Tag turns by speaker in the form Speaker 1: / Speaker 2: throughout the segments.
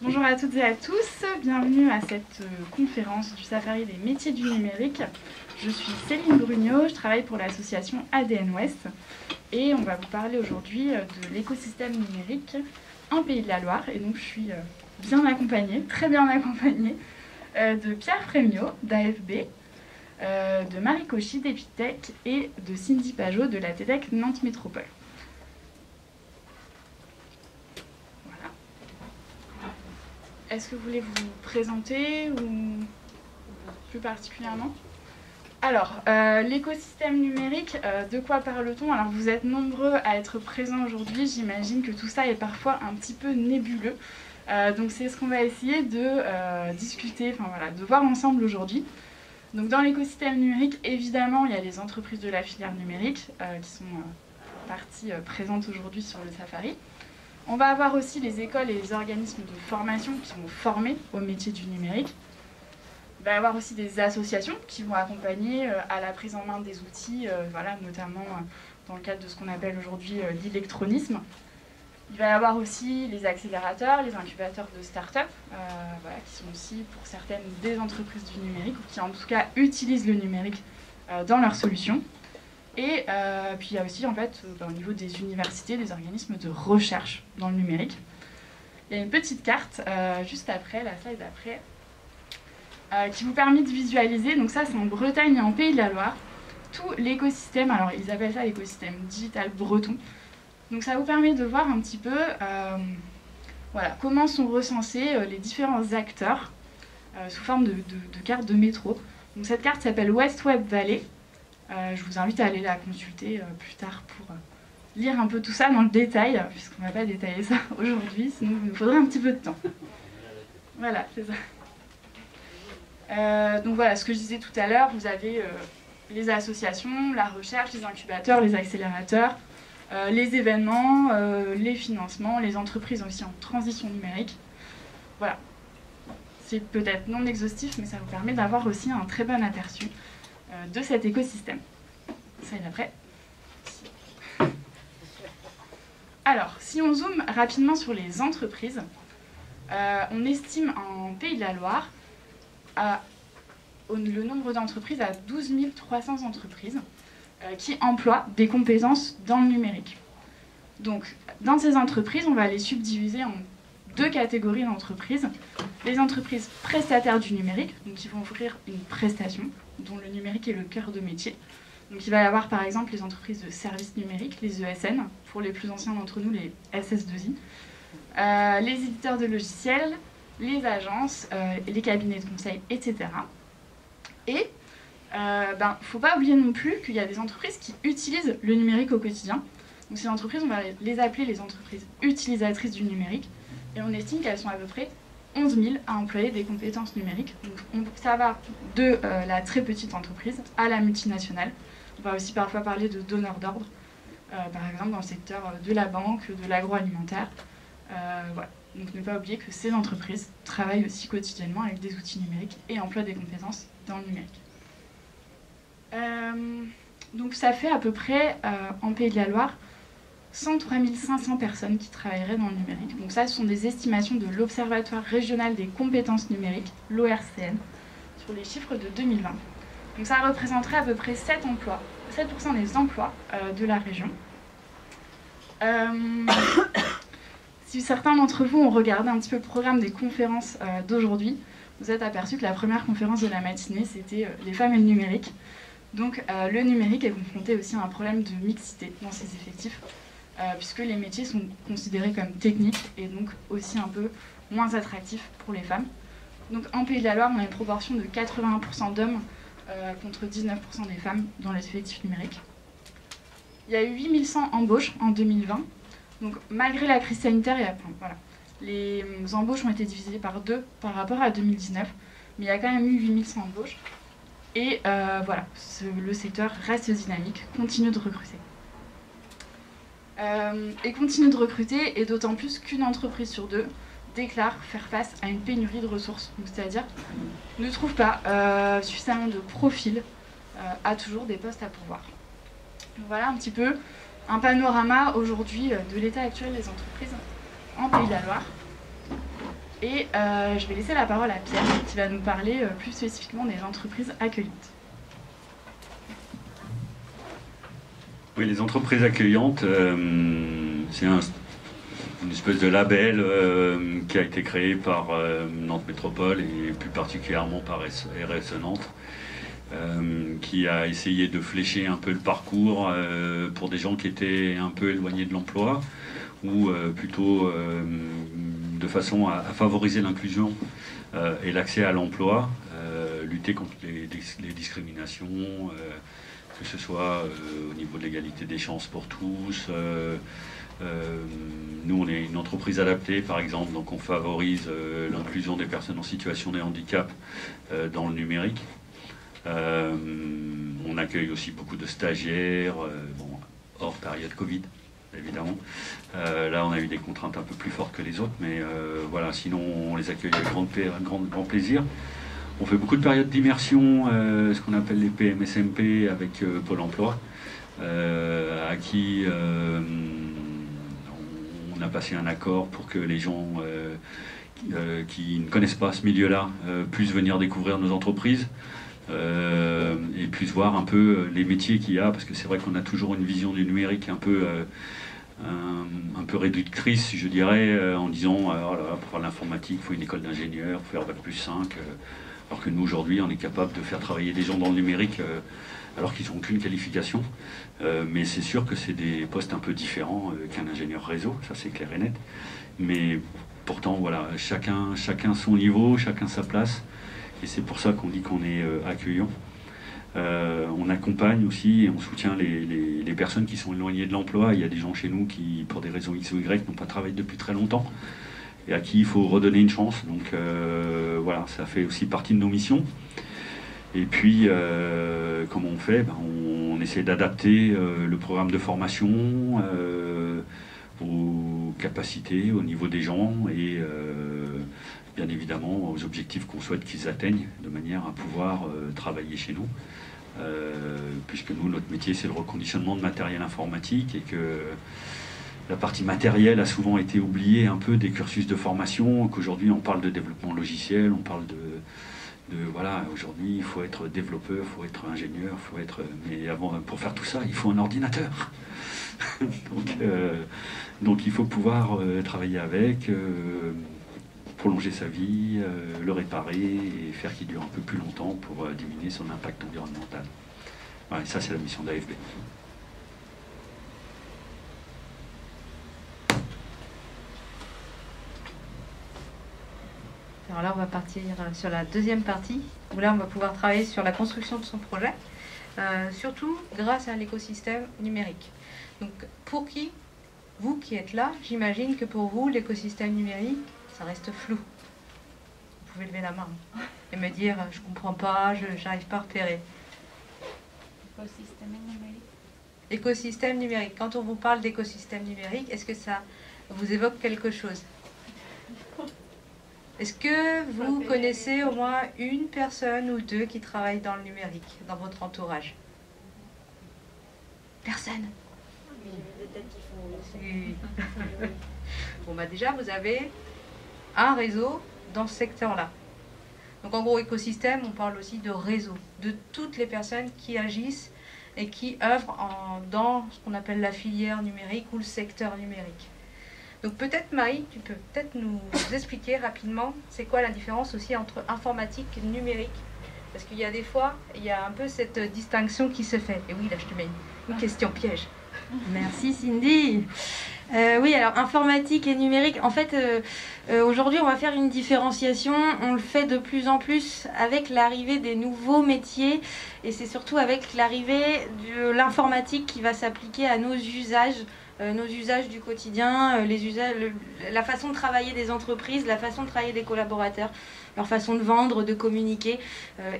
Speaker 1: Bonjour à toutes et à tous, bienvenue à cette conférence du Safari des métiers du numérique. Je suis Céline Brugnot, je travaille pour l'association ADN Ouest et on va vous parler aujourd'hui de l'écosystème numérique en Pays de la Loire. Et donc je suis bien accompagnée, très bien accompagnée, de Pierre Frémiot d'AFB, de Marie Cauchy d'Epitech et de Cindy Pajot de la TEDx Nantes Métropole. Est-ce que vous voulez vous présenter ou plus particulièrement? Alors, l'écosystème numérique, de quoi parle-t-on? Alors, vous êtes nombreux à être présents aujourd'hui. J'imagine que tout ça est parfois un petit peu nébuleux. Donc, c'est ce qu'on va essayer de discuter, de voir ensemble aujourd'hui. Donc, dans l'écosystème numérique, évidemment, il y a les entreprises de la filière numérique qui sont partie présentes aujourd'hui sur le Safari. On va avoir aussi les écoles et les organismes de formation qui vont former au métier du numérique. Il va y avoir aussi des associations qui vont accompagner à la prise en main des outils, notamment dans le cadre de ce qu'on appelle aujourd'hui l'électronisme. Il va y avoir aussi les accélérateurs, les incubateurs de start-up, qui sont aussi pour certaines des entreprises du numérique, ou qui en tout cas utilisent le numérique dans leurs solutions. Et puis il y a aussi au niveau des universités, des organismes de recherche dans le numérique. Il y a une petite carte juste après, la slide d'après, qui vous permet de visualiser. Donc ça c'est en Bretagne et en Pays de la Loire. Tout l'écosystème, alors ils appellent ça l'écosystème digital breton. Donc ça vous permet de voir un petit peu comment sont recensés les différents acteurs sous forme de carte de métro. Donc cette carte s'appelle West Web Valley. Je vous invite à aller la consulter plus tard pour lire un peu tout ça dans le détail, puisqu'on ne va pas détailler ça aujourd'hui, sinon il nous faudrait un petit peu de temps. Voilà, c'est ça. Donc voilà, ce que je disais tout à l'heure, vous avez les associations, la recherche, les incubateurs, les accélérateurs, les événements, les financements, les entreprises aussi en transition numérique. Voilà. C'est peut-être non exhaustif, mais ça vous permet d'avoir aussi un très bon aperçu de cet écosystème. Ça y est après. Alors, si on zoome rapidement sur les entreprises, on estime en Pays de la Loire le nombre d'entreprises à 12 300 entreprises qui emploient des compétences dans le numérique. Donc, dans ces entreprises, on va les subdiviser en deux catégories d'entreprises. Les entreprises prestataires du numérique, donc qui vont offrir une prestation, dont le numérique est le cœur de métier. Donc il va y avoir par exemple les entreprises de services numériques, les ESN, pour les plus anciens d'entre nous, les SS2I, les éditeurs de logiciels, les agences, les cabinets de conseil, etc. Et il ne faut pas oublier non plus qu'il y a des entreprises qui utilisent le numérique au quotidien. Donc ces entreprises, on va les appeler les entreprises utilisatrices du numérique, et on estime qu'elles sont à peu près 11 000 à employer des compétences numériques. Donc ça va de la très petite entreprise à la multinationale. On va aussi parfois parler de donneurs d'ordre, par exemple dans le secteur de la banque, de l'agroalimentaire. Donc ne pas oublier que ces entreprises travaillent aussi quotidiennement avec des outils numériques et emploient des compétences dans le numérique. Donc ça fait à peu près, en Pays de la Loire, 103 500 personnes qui travailleraient dans le numérique. Donc ça, ce sont des estimations de l'Observatoire régional des compétences numériques, l'ORCN, sur les chiffres de 2020. Donc ça représenterait à peu près 7% des emplois de la région. Si certains d'entre vous ont regardé un petit peu le programme des conférences d'aujourd'hui, vous êtes aperçus que la première conférence de la matinée, c'était les femmes et le numérique. Donc le numérique est confronté aussi à un problème de mixité dans ses effectifs, puisque les métiers sont considérés comme techniques et donc aussi un peu moins attractifs pour les femmes. Donc en Pays de la Loire, on a une proportion de 81% d'hommes contre 19% des femmes dans les effectifs numériques. Il y a eu 8100 embauches en 2020. Donc malgré la crise sanitaire, les embauches ont été divisées par 2 par rapport à 2019, mais il y a quand même eu 8100 embauches. Et le secteur reste dynamique, continue de recruter. Et d'autant plus qu'une entreprise sur 2 déclare faire face à une pénurie de ressources. C'est-à-dire ne trouve pas suffisamment de profils à toujours des postes à pourvoir. Donc voilà un petit peu un panorama aujourd'hui de l'état actuel des entreprises en Pays de la Loire. Et je vais laisser la parole à Pierre qui va nous parler plus spécifiquement des entreprises accueillantes.
Speaker 2: Oui, les entreprises accueillantes, c'est une espèce de label qui a été créé par Nantes Métropole et plus particulièrement par RSE Nantes, qui a essayé de flécher un peu le parcours pour des gens qui étaient un peu éloignés de l'emploi ou plutôt de façon à favoriser l'inclusion et l'accès à l'emploi, lutter contre les discriminations, que ce soit au niveau de l'égalité des chances pour tous. Nous, on est une entreprise adaptée, par exemple, donc on favorise l'inclusion des personnes en situation de handicap dans le numérique. On accueille aussi beaucoup de stagiaires, hors période Covid, évidemment. Là, on a eu des contraintes un peu plus fortes que les autres, mais voilà, sinon, on les accueille avec grand plaisir. On fait beaucoup de périodes d'immersion, ce qu'on appelle les PMSMP avec Pôle emploi, à qui on a passé un accord pour que les gens qui ne connaissent pas ce milieu-là puissent venir découvrir nos entreprises et puissent voir un peu les métiers qu'il y a, parce que c'est vrai qu'on a toujours une vision du numérique un peu réductrice, je dirais, en disant oh là là, pour faire l'informatique, il faut une école d'ingénieur, il faut faire Bac+5. Alors que nous, aujourd'hui, on est capable de faire travailler des gens dans le numérique alors qu'ils n'ont aucune qualification. Mais c'est sûr que c'est des postes un peu différents qu'un ingénieur réseau, ça c'est clair et net. Mais pourtant, voilà, chacun son niveau, chacun sa place. Et c'est pour ça qu'on dit qu'on est accueillant. On accompagne aussi et on soutient les personnes qui sont éloignées de l'emploi. Il y a des gens chez nous qui, pour des raisons X ou Y, n'ont pas travaillé depuis très longtemps, et à qui il faut redonner une chance. Donc voilà, ça fait aussi partie de nos missions. Et puis, comment on fait? On essaie d'adapter le programme de formation aux capacités, au niveau des gens et bien évidemment aux objectifs qu'on souhaite qu'ils atteignent, de manière à pouvoir travailler chez nous. Puisque nous, notre métier, c'est le reconditionnement de matériel informatique et que la partie matérielle a souvent été oubliée un peu des cursus de formation, qu'aujourd'hui on parle de développement logiciel, on parle de voilà, aujourd'hui il faut être développeur, il faut être ingénieur, mais avant, pour faire tout ça, il faut un ordinateur. donc il faut pouvoir travailler avec, prolonger sa vie, le réparer et faire qu'il dure un peu plus longtemps pour diminuer son impact environnemental. Voilà, ça c'est la mission d'AFB.
Speaker 3: Alors là, on va partir sur la deuxième partie, où là, on va pouvoir travailler sur la construction de son projet, surtout grâce à l'écosystème numérique. Donc, pour qui, vous qui êtes là, j'imagine que pour vous, l'écosystème numérique, ça reste flou. Vous pouvez lever la main et me dire, je ne comprends pas, je n'arrive pas à repérer.
Speaker 4: Écosystème numérique.
Speaker 3: Écosystème numérique. Quand on vous parle d'écosystème numérique, est-ce que ça vous évoque quelque chose ? Est-ce que vous connaissez au moins une personne ou deux qui travaillent dans le numérique, dans votre entourage? Personne. Oui. Bon, bah déjà, vous avez un réseau dans ce secteur-là. Donc en gros, écosystème, on parle aussi de réseau, de toutes les personnes qui agissent et qui œuvrent dans ce qu'on appelle la filière numérique ou le secteur numérique. Donc peut-être Marie, tu peux peut-être nous expliquer rapidement c'est quoi la différence aussi entre informatique et numérique. Parce qu'il y a des fois, il y a un peu cette distinction qui se fait. Et oui, là je te mets une question piège.
Speaker 5: Merci Cindy. Oui, alors informatique et numérique, en fait, aujourd'hui on va faire une différenciation, on le fait de plus en plus avec l'arrivée des nouveaux métiers et c'est surtout avec l'arrivée de l'informatique qui va s'appliquer à nos usages du quotidien, la façon de travailler des entreprises, la façon de travailler des collaborateurs, leur façon de vendre, de communiquer,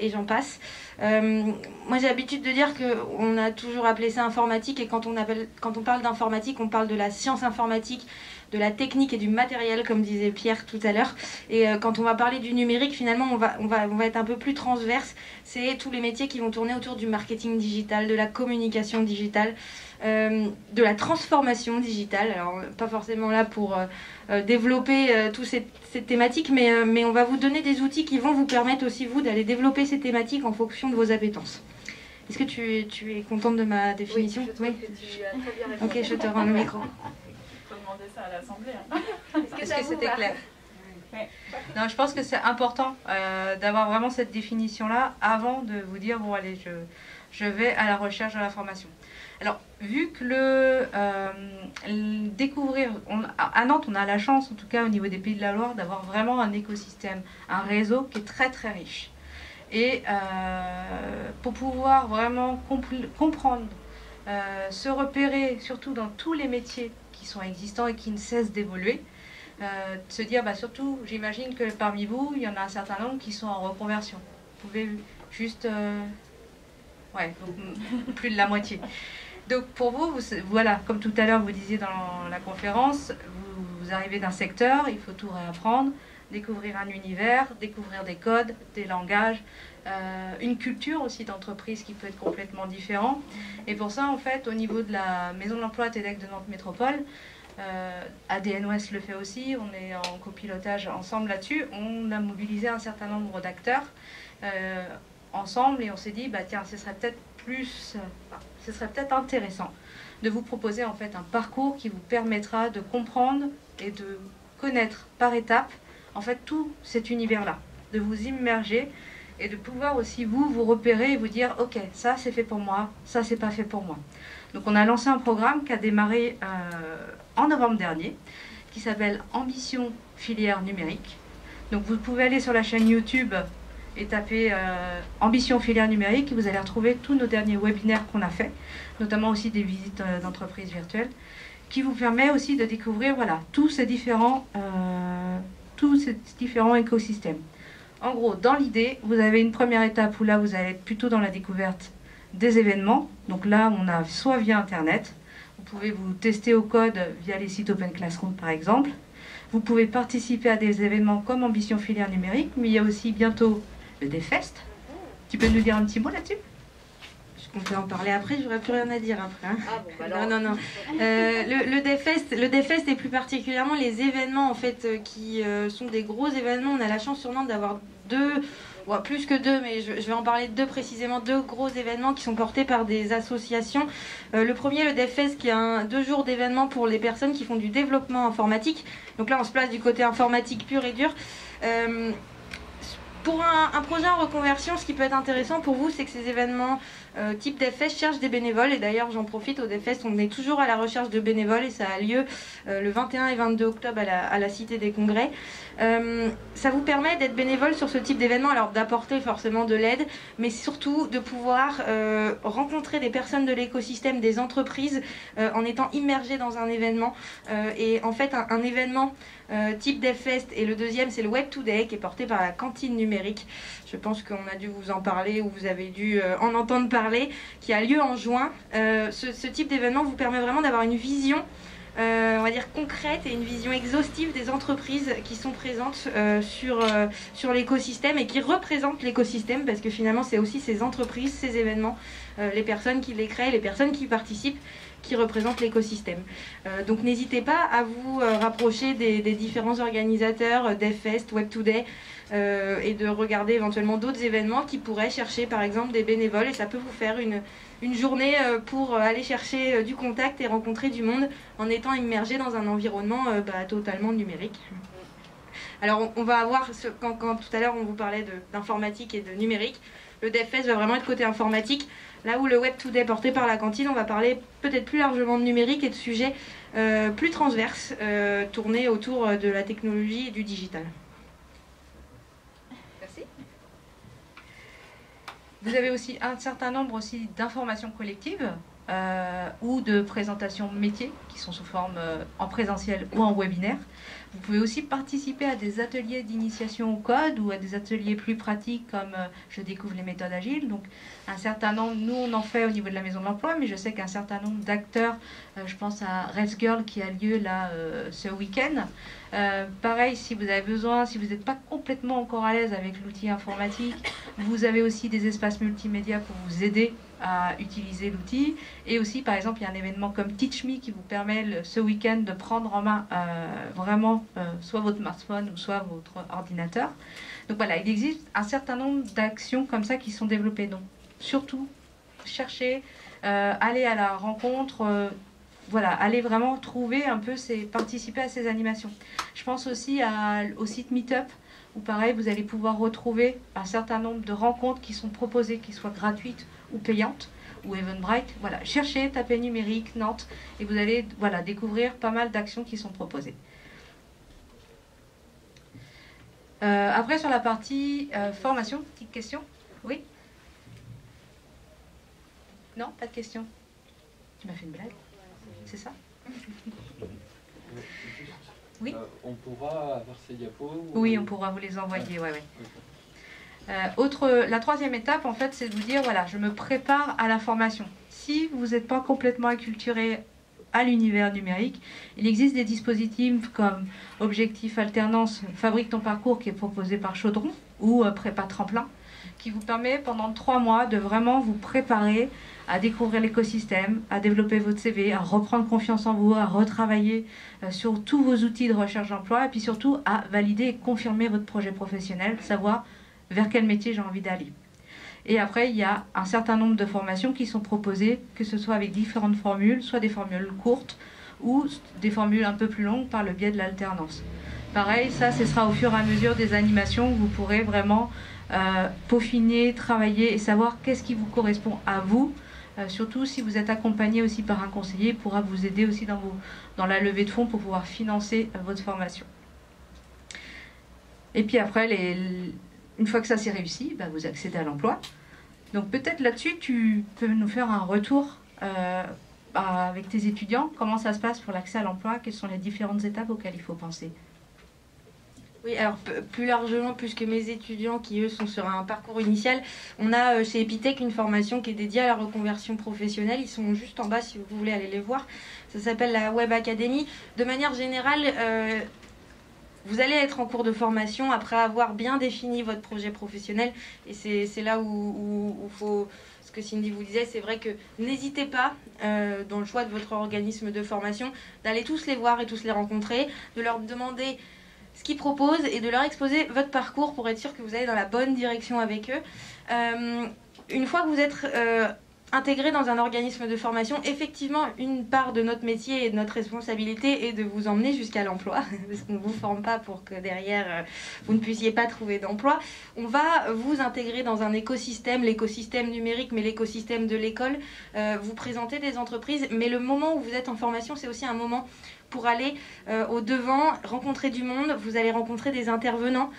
Speaker 5: et j'en passe. Moi j'ai l'habitude de dire qu'on a toujours appelé ça informatique, et quand on parle d'informatique, on parle de la science informatique, de la technique et du matériel, comme disait Pierre tout à l'heure. Et quand on va parler du numérique, finalement, on va être un peu plus transverse. C'est tous les métiers qui vont tourner autour du marketing digital, de la communication digitale, de la transformation digitale. Alors, pas forcément là pour développer toutes ces thématiques, mais on va vous donner des outils qui vont vous permettre aussi, vous, d'aller développer ces thématiques en fonction de vos appétences. Est-ce que tu es contente de ma définition?
Speaker 3: Oui, je trouve que tu as très bien répondu.
Speaker 5: Ok, je te rends le micro.
Speaker 1: Il faut demander ça à l'Assemblée.
Speaker 3: Est-ce que c'était clair? Non, je pense que c'est important d'avoir vraiment cette définition-là avant de vous dire, bon allez, je vais à la recherche de l'information. Alors, vu que découvrir, à Nantes, on a la chance, en tout cas au niveau des Pays de la Loire, d'avoir vraiment un écosystème, un réseau qui est très très riche. Et pour pouvoir vraiment comprendre, se repérer, surtout dans tous les métiers qui sont existants et qui ne cessent d'évoluer, se dire, bah, surtout, j'imagine que parmi vous, il y en a un certain nombre qui sont en reconversion. Vous pouvez juste... ouais, donc, plus de la moitié. Donc pour vous, voilà, comme tout à l'heure vous disiez dans la conférence, vous arrivez d'un secteur, il faut tout réapprendre, découvrir un univers, découvrir des codes, des langages, une culture aussi d'entreprise qui peut être complètement différente. Et pour ça, en fait, au niveau de la Maison de l'Emploi TEDx de Nantes Métropole, ADN Ouest le fait aussi, on est en copilotage ensemble là-dessus, on a mobilisé un certain nombre d'acteurs ensemble et on s'est dit, bah tiens, ce serait peut-être intéressant de vous proposer en fait un parcours qui vous permettra de comprendre et de connaître par étapes en fait tout cet univers-là, de vous immerger et de pouvoir aussi vous repérer et vous dire ok, ça c'est fait pour moi, ça c'est pas fait pour moi. Donc on a lancé un programme qui a démarré en novembre dernier qui s'appelle Ambition Filière Numérique. Donc vous pouvez aller sur la chaîne YouTube et taper Ambition Filière Numérique et vous allez retrouver tous nos derniers webinaires qu'on a fait, notamment aussi des visites d'entreprises virtuelles, qui vous permet aussi de découvrir voilà, tous ces différents écosystèmes. En gros, dans l'idée, vous avez une première étape où là, vous allez être plutôt dans la découverte des événements. Donc là, on a soit via Internet, vous pouvez vous tester au code via les sites Open Classroom par exemple. Vous pouvez participer à des événements comme Ambition Filière Numérique, mais il y a aussi bientôt le DevFest. Tu peux nous dire un petit mot là-dessus?
Speaker 5: On peut en parler après, j'aurais plus rien à dire après. Hein.
Speaker 3: Ah bon, bah alors...
Speaker 5: Non. Le DevFest et plus particulièrement les événements en fait qui sont des gros événements. On a la chance sur Nantes d'avoir plus que deux, mais je vais en parler de deux précisément, deux gros événements qui sont portés par des associations. Le premier, le DevFest, qui est 2 jours d'événements pour les personnes qui font du développement informatique. Donc là, on se place du côté informatique pur et dur. Pour un projet en reconversion, ce qui peut être intéressant pour vous, c'est que ces événements type DevFest cherchent des bénévoles. Et d'ailleurs, j'en profite, au DevFest, on est toujours à la recherche de bénévoles et ça a lieu le 21 et 22 octobre à la Cité des Congrès. Ça vous permet d'être bénévole sur ce type d'événement, alors d'apporter forcément de l'aide, mais surtout de pouvoir rencontrer des personnes de l'écosystème, des entreprises, en étant immergé dans un événement. Et en fait, un événement type DevFest, et le deuxième, c'est le Web Today, qui est porté par la cantine numérique. Je pense qu'on a dû vous en parler ou vous avez dû en entendre parler, qui a lieu en juin. Ce type d'événement vous permet vraiment d'avoir une vision on va dire concrète et une vision exhaustive des entreprises qui sont présentes sur l'écosystème et qui représentent l'écosystème, parce que finalement c'est aussi ces entreprises, ces événements, les personnes qui les créent, les personnes qui participent, qui représentent l'écosystème. Donc n'hésitez pas à vous rapprocher des différents organisateurs, DevFest, Web Today, et de regarder éventuellement d'autres événements qui pourraient chercher par exemple des bénévoles, et ça peut vous faire une journée pour aller chercher du contact et rencontrer du monde en étant immergé dans un environnement totalement numérique. Alors on va avoir, quand tout à l'heure on vous parlait d'informatique et de numérique, le DevFest va vraiment être côté informatique. Là où le Web Today porté par la cantine, on va parler peut-être plus largement de numérique et de sujets plus transverses, tournés autour de la technologie et du digital.
Speaker 3: Merci. Vous avez aussi un certain nombre aussi d'informations collectives ou de présentations métiers qui sont sous forme en présentiel ou en webinaire. Vous pouvez aussi participer à des ateliers d'initiation au code ou à des ateliers plus pratiques comme je découvre les méthodes agiles. Donc un certain nombre, nous on en fait au niveau de la Maison de l'Emploi, mais je sais qu'un certain nombre d'acteurs, je pense à Rails Girl qui a lieu là ce week-end, Pareil, si vous avez besoin, si vous n'êtes pas complètement encore à l'aise avec l'outil informatique, vous avez aussi des espaces multimédia pour vous aider à utiliser l'outil. Et aussi, par exemple, il y a un événement comme TeachMe qui vous permet ce week-end de prendre en main vraiment soit votre smartphone ou soit votre ordinateur. Donc voilà, il existe un certain nombre d'actions comme ça qui sont développées. Donc surtout, cherchez, allez à la rencontre, voilà, allez vraiment trouver un peu, participer à ces animations. Je pense aussi au site Meetup, où pareil, vous allez pouvoir retrouver un certain nombre de rencontres qui sont proposées, qui soient gratuites ou payantes, ou Eventbrite. Voilà, cherchez, tapez numérique, Nantes, et vous allez découvrir pas mal d'actions qui sont proposées. Après, sur la partie formation, petite question. Oui? Non, pas de question. Tu m'as fait une blague? C'est ça? Oui.
Speaker 6: On pourra avoir ces diapos?
Speaker 3: Oui, on pourra vous les envoyer, ouais. La troisième étape, en fait, c'est de vous dire, voilà, je me prépare à la formation. Si vous n'êtes pas complètement acculturé à l'univers numérique, il existe des dispositifs comme Objectif Alternance, Fabrique ton parcours, qui est proposé par Chaudron, ou Prépa Tremplin, qui vous permet pendant 3 mois de vraiment vous préparer à découvrir l'écosystème, à développer votre CV, à reprendre confiance en vous, à retravailler sur tous vos outils de recherche d'emploi, et puis surtout à valider et confirmer votre projet professionnel, savoir vers quel métier j'ai envie d'aller. Et après, il y a un certain nombre de formations qui sont proposées, que ce soit avec différentes formules, soit des formules courtes ou des formules un peu plus longues par le biais de l'alternance. Pareil, ça, ce sera au fur et à mesure des animations où vous pourrez vraiment peaufiner, travailler et savoir qu'est-ce qui vous correspond à vous. Surtout si vous êtes accompagné aussi par un conseiller, il pourra vous aider aussi dans la levée de fonds pour pouvoir financer votre formation. Et puis après, une fois que ça s'est réussi, vous accédez à l'emploi. Donc peut-être là-dessus, tu peux nous faire un retour avec tes étudiants. Comment ça se passe pour l'accès à l'emploi? Quelles sont les différentes étapes auxquelles il faut penser?
Speaker 5: Oui, alors plus largement, plus que mes étudiants qui, eux, sont sur un parcours initial, on a chez Epitech une formation qui est dédiée à la reconversion professionnelle. Ils sont juste en bas si vous voulez aller les voir. Ça s'appelle la Web Academy. De manière générale, vous allez être en cours de formation après avoir bien défini votre projet professionnel. Et c'est là où faut... Ce que Cindy vous disait, c'est vrai que n'hésitez pas, dans le choix de votre organisme de formation, d'aller tous les voir et tous les rencontrer, de leur demander ce qu'ils proposent et de leur exposer votre parcours pour être sûr que vous allez dans la bonne direction avec eux. Une fois que vous êtes intégré dans un organisme de formation, effectivement, une part de notre métier et de notre responsabilité est de vous emmener jusqu'à l'emploi, parce qu'on ne vous forme pas pour que derrière, vous ne puissiez pas trouver d'emploi. On va vous intégrer dans un écosystème, l'écosystème numérique, mais l'écosystème de l'école, vous présenter des entreprises, mais le moment où vous êtes en formation, c'est aussi un moment pour aller au devant, rencontrer du monde. Vous allez rencontrer des intervenants,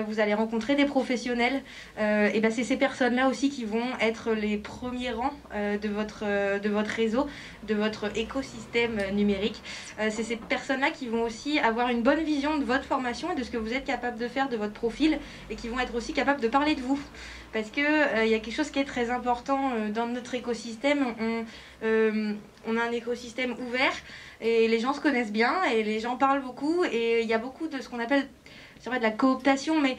Speaker 5: vous allez rencontrer des professionnels. Et c'est ces personnes-là aussi qui vont être les premiers rangs de votre réseau, de votre écosystème numérique. C'est ces personnes-là qui vont aussi avoir une bonne vision de votre formation et de ce que vous êtes capable de faire de votre profil, et qui vont être aussi capables de parler de vous. Parce qu'il y a quelque chose qui est très important dans notre écosystème. On a un écosystème ouvert et les gens se connaissent bien et les gens parlent beaucoup, et il y a beaucoup de ce qu'on appelle, c'est vrai, de la cooptation, mais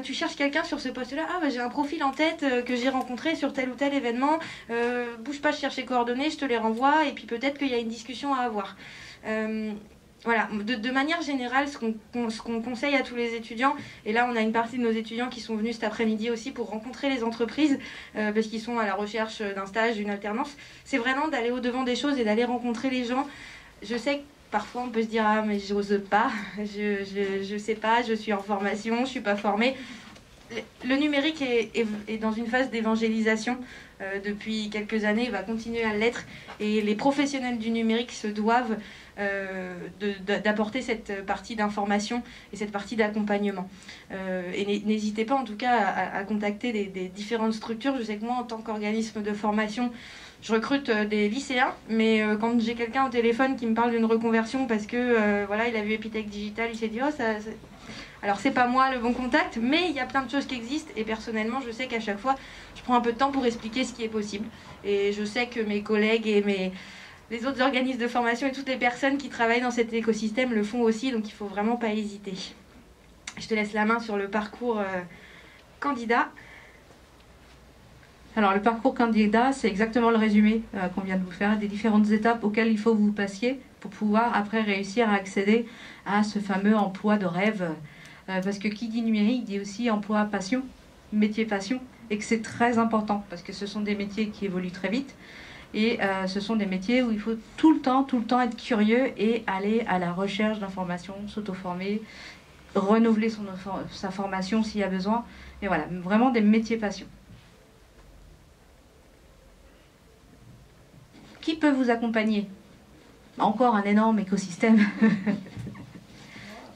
Speaker 5: tu cherches quelqu'un sur ce poste-là, j'ai un profil en tête que j'ai rencontré sur tel ou tel événement, bouge pas, je cherche les coordonnées, je te les renvoie, et puis peut-être qu'il y a une discussion à avoir. Voilà, de manière générale, ce qu'on conseille à tous les étudiants, et là on a une partie de nos étudiants qui sont venus cet après-midi aussi pour rencontrer les entreprises, parce qu'ils sont à la recherche d'un stage, d'une alternance, c'est vraiment d'aller au-devant des choses et d'aller rencontrer les gens. Je sais que parfois on peut se dire « Ah mais j'ose pas, je sais pas, je suis en formation, je suis pas formée ». Le numérique est dans une phase d'évangélisation depuis quelques années, il va continuer à l'être, et les professionnels du numérique se doivent d'apporter cette partie d'information et cette partie d'accompagnement. Et n'hésitez pas en tout cas à contacter des différentes structures. Je sais que moi, en tant qu'organisme de formation, je recrute des lycéens, mais quand j'ai quelqu'un au téléphone qui me parle d'une reconversion parce que il a vu Epitech Digital, il s'est dit alors c'est pas moi le bon contact, mais il y a plein de choses qui existent, et personnellement je sais qu'à chaque fois je prends un peu de temps pour expliquer ce qui est possible, et je sais que mes collègues et les autres organismes de formation et toutes les personnes qui travaillent dans cet écosystème le font aussi, donc il ne faut vraiment pas hésiter. Je te laisse la main sur le parcours candidat.
Speaker 3: Alors le parcours candidat, c'est exactement le résumé qu'on vient de vous faire, des différentes étapes auxquelles il faut que vous passiez pour pouvoir après réussir à accéder à ce fameux emploi de rêve. Parce que qui dit numérique dit aussi emploi passion, métier passion, et que c'est très important parce que ce sont des métiers qui évoluent très vite et ce sont des métiers où il faut tout le temps être curieux et aller à la recherche d'informations, s'auto-former, renouveler sa formation s'il y a besoin. Mais voilà, vraiment des métiers passion. Qui peut vous accompagner? Encore un énorme écosystème.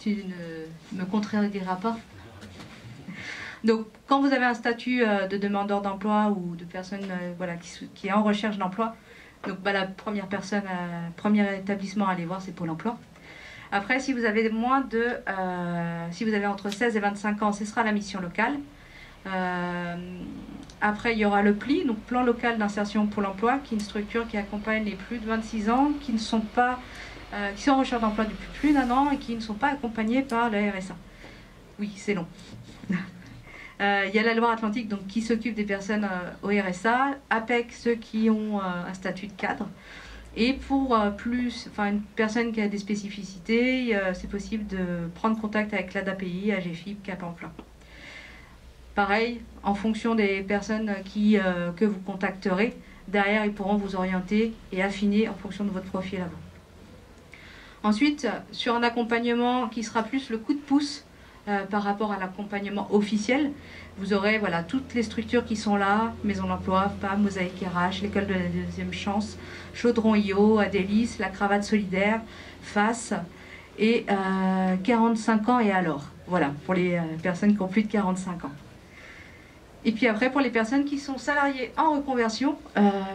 Speaker 3: Tu ne me contrediras pas. Donc, quand vous avez un statut de demandeur d'emploi ou de personne voilà, qui est en recherche d'emploi, donc la première personne, premier établissement à aller voir, c'est Pôle emploi. Après, si vous avez si vous avez entre 16 et 25 ans, ce sera la mission locale. Après, il y aura le PLI, donc Plan local d'insertion Pôle emploi, qui est une structure qui accompagne les plus de 26 ans, qui sont en recherche d'emploi depuis plus d'1 an et qui ne sont pas accompagnés par le RSA. Oui, c'est long. Il y a la Loire-Atlantique donc, qui s'occupe des personnes au RSA, APEC, ceux qui ont un statut de cadre. Et pour une personne qui a des spécificités, c'est possible de prendre contact avec l'ADAPI, AGFIP, Cap Emploi. Pareil, en fonction des personnes que vous contacterez, derrière, ils pourront vous orienter et affiner en fonction de votre profil à vous. Ensuite, sur un accompagnement qui sera plus le coup de pouce par rapport à l'accompagnement officiel, vous aurez toutes les structures qui sont là, Maison d'Emploi, PAM, Mosaïque RH, l'École de la Deuxième Chance, Chaudron.io, Adélis, la Cravate Solidaire, FAS et 45 ans et alors. Voilà, pour les personnes qui ont plus de 45 ans. Et puis après, pour les personnes qui sont salariées en reconversion,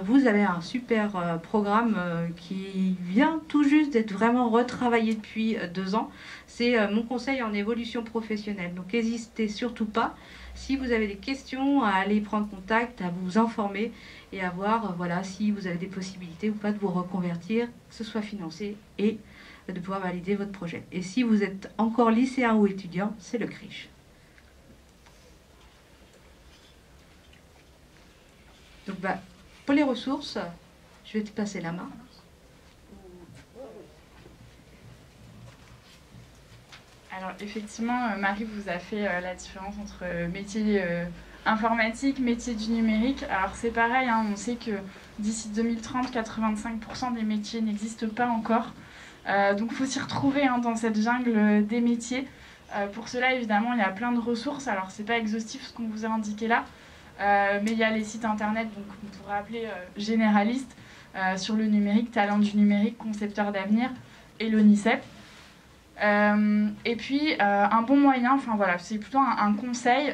Speaker 3: vous avez un super programme qui vient tout juste d'être vraiment retravaillé depuis 2 ans. C'est mon conseil en évolution professionnelle. Donc n'hésitez surtout pas, si vous avez des questions, à aller prendre contact, à vous informer et à voir si vous avez des possibilités ou pas de vous reconvertir, que ce soit financé et de pouvoir valider votre projet. Et si vous êtes encore lycéen ou étudiant, c'est le CRIJ. Donc, pour les ressources, je vais te passer la main.
Speaker 1: Alors, effectivement, Marie vous a fait la différence entre métier informatique, métier du numérique. Alors, c'est pareil, hein, on sait que d'ici 2030, 85% des métiers n'existent pas encore. Donc, il faut s'y retrouver dans cette jungle des métiers. Pour cela, évidemment, il y a plein de ressources. Alors, ce n'est pas exhaustif ce qu'on vous a indiqué là. Mais il y a les sites internet qu'on pourrait appeler généralistes sur le numérique, Talent du numérique, Concepteurs d'avenir et l'ONICEP. Et puis un bon moyen, c'est plutôt un conseil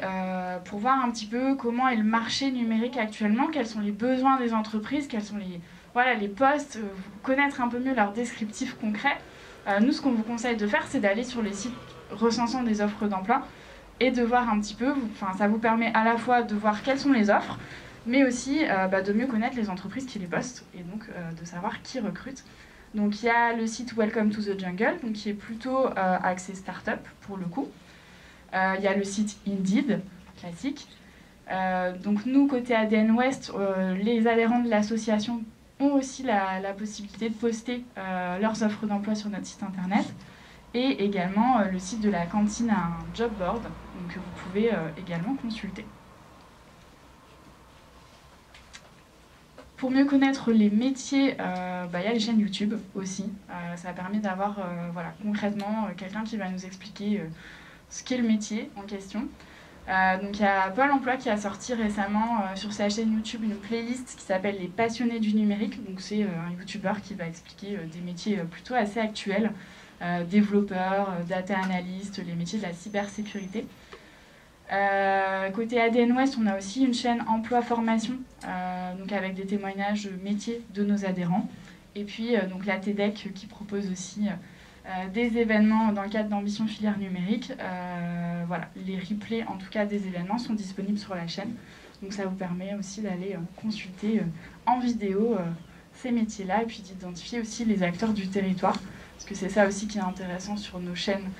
Speaker 1: pour voir un petit peu comment est le marché numérique actuellement, quels sont les besoins des entreprises, quels sont les postes, connaître un peu mieux leurs descriptifs concrets. Nous, ce qu'on vous conseille de faire, c'est d'aller sur les sites recensant des offres d'emploi et de voir un petit peu, ça vous permet à la fois de voir quelles sont les offres, mais aussi de mieux connaître les entreprises qui les postent et donc de savoir qui recrute. Donc il y a le site Welcome to the Jungle, donc, qui est plutôt axé start-up pour le coup. Il y a le site Indeed, classique. Donc nous, côté ADN West, les adhérents de l'association ont aussi la possibilité de poster leurs offres d'emploi sur notre site internet. Et également le site de la cantine a un job board donc, que vous pouvez également consulter. Pour mieux connaître les métiers, y a les chaînes YouTube aussi. Ça permet d'avoir concrètement quelqu'un qui va nous expliquer ce qu'est le métier en question. Donc il y a Pôle emploi qui a sorti récemment sur sa chaîne YouTube une playlist qui s'appelle Les passionnés du numérique. Donc c'est un YouTuber qui va expliquer des métiers plutôt assez actuels. Développeurs, data analystes, les métiers de la cybersécurité. Côté ADN West, on a aussi une chaîne emploi-formation, donc avec des témoignages métiers de nos adhérents. Et puis donc la TEDx qui propose aussi des événements dans le cadre d'Ambition Filière Numérique. Les replays en tout cas des événements sont disponibles sur la chaîne. Donc ça vous permet aussi d'aller consulter en vidéo ces métiers-là et puis d'identifier aussi les acteurs du territoire. Parce que c'est ça aussi qui est intéressant sur nos chaînes